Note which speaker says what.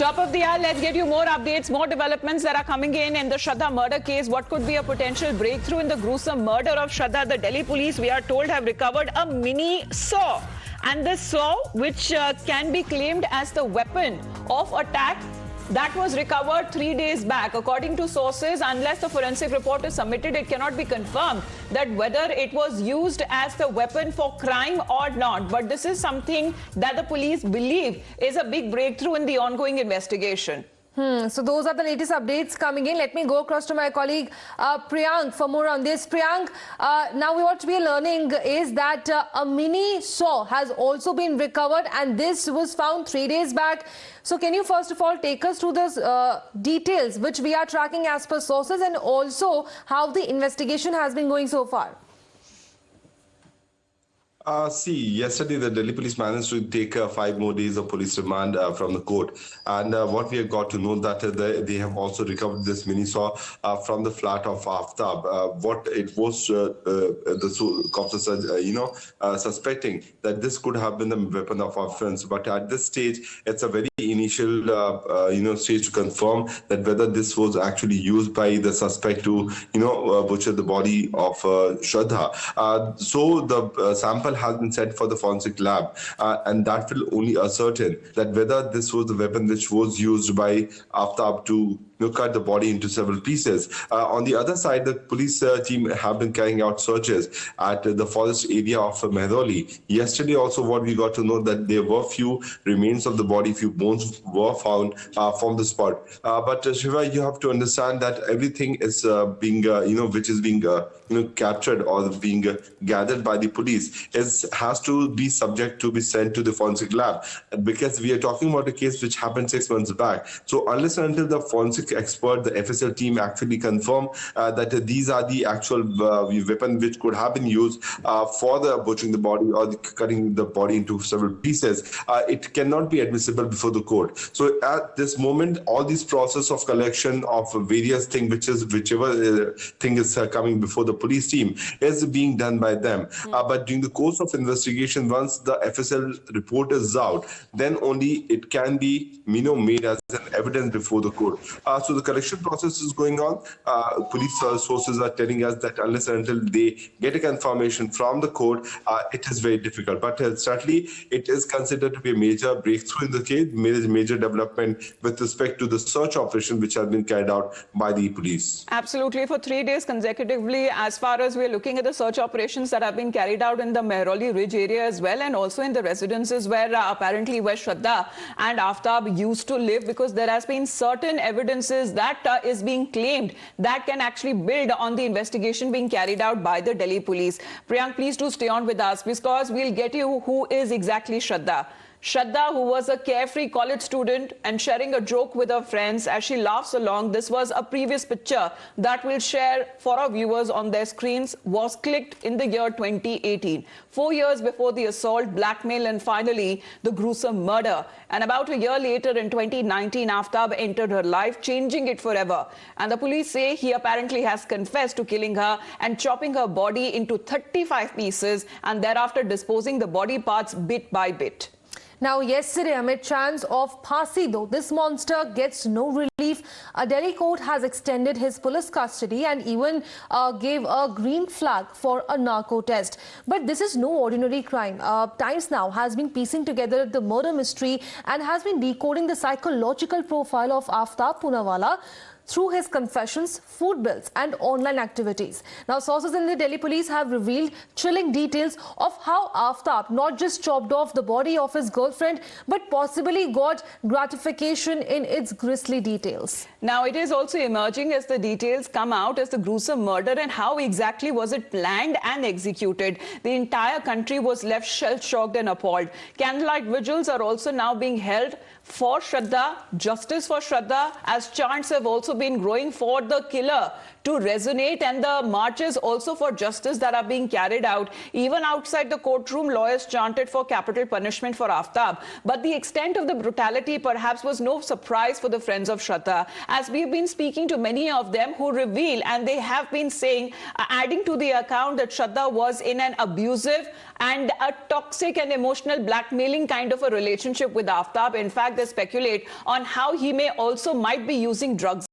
Speaker 1: Top of the hour, let's get you more updates, more developments that are coming in the Shraddha murder case. What could be a potential breakthrough in the gruesome murder of Shraddha? The Delhi police, we are told, have recovered a mini saw. And this saw, which can be claimed as the weapon of attack, that was recovered 3 days back. According to sources, unless the forensic report is submitted, it cannot be confirmed that whether it was used as the weapon for crime or not. But this is something that the police believe is a big breakthrough in the ongoing investigation.
Speaker 2: So those are the latest updates coming in. Let me go across to my colleague Priyank for more on this. Priyank, now what we are learning is that a mini saw has also been recovered, and this was found 3 days back. So can you first of all take us through those details which we are tracking as per sources, and also how the investigation has been going so far?
Speaker 3: Yesterday the Delhi police managed to take 5 more days of police remand from the court, and what we have got to know that they have also recovered this mini saw from the flat of Aaftab. What it was, the cops are, suspecting that this could have been the weapon of offense, but at this stage it's a very initial, stage to confirm that whether this was actually used by the suspect to, butcher the body of Shraddha. So the sample has been sent for the forensic lab, and that will only ascertain that whether this was the weapon which was used by Aaftab to cut the body into several pieces. On the other side, the police team have been carrying out searches at the forest area of Mehrauli. Yesterday also what we got to know that there were few remains of the body, few bones were found from the spot. But Shiva, you have to understand that everything is being, which is being, captured or being gathered by the police has to be subject to be sent to the forensic lab, because we are talking about a case which happened 6 months back. So unless and until the forensic expert, the FSL team actually confirm that these are the actual weapon which could have been used for the butchering the body or cutting the body into several pieces, it cannot be admissible before the court. So at this moment, all this process of collection of various things, whichever thing is coming before the police team, is being done by them. But during the course of investigation, once the FSL report is out, then only it can be made as an evidence before the court. So the collection process is going on. Police sources are telling us that unless and until they get a confirmation from the court, it is very difficult. But certainly, it is considered to be a major breakthrough in the case, major development with respect to the search operation which has been carried out by the police.
Speaker 1: Absolutely. For 3 days consecutively, as far as we're looking at the search operations that have been carried out in the Mehrauli Ridge area as well, and also in the residences where apparently where Shraddha and Aaftab used to live, because there has been certain evidences that is being claimed that can actually build on the investigation being carried out by the Delhi police. Priyank, please do stay on with us, because we'll get you who is exactly Shraddha. Shraddha, who was a carefree college student and sharing a joke with her friends as she laughs along. This was a previous picture that we'll share for our viewers on their screens, was clicked in the year 2018. 4 years before the assault, blackmail, and finally the gruesome murder. And about a year later in 2019, Aaftab entered her life, changing it forever. And the police say he apparently has confessed to killing her and chopping her body into 35 pieces and thereafter disposing the body parts bit by bit.
Speaker 2: Now, yesterday, amid chants of Phansi, though this monster gets no relief, a Delhi court has extended his police custody and even gave a green flag for a narco test. But this is no ordinary crime. Times Now has been piecing together the murder mystery and has been decoding the psychological profile of Aaftab Poonawalla through his confessions, food bills and online activities. Now, sources in the Delhi police have revealed chilling details of how Aaftab not just chopped off the body of his girlfriend, but possibly got gratification in its grisly details.
Speaker 1: Now, it is also emerging as the details come out as the gruesome murder and how exactly was it planned and executed. The entire country was left shell-shocked and appalled. Candlelight vigils are also now being held for Shraddha, justice for Shraddha, as chants have also been growing for the killer to resonate, and the marches also for justice that are being carried out. Even outside the courtroom, lawyers chanted for capital punishment for Aaftab. But the extent of the brutality perhaps was no surprise for the friends of Shraddha, as we've been speaking to many of them who reveal, and they have been saying, adding to the account, that Shraddha was in an abusive and a toxic and emotional blackmailing kind of a relationship with Aaftab. In fact, they speculate on how he may also might be using drugs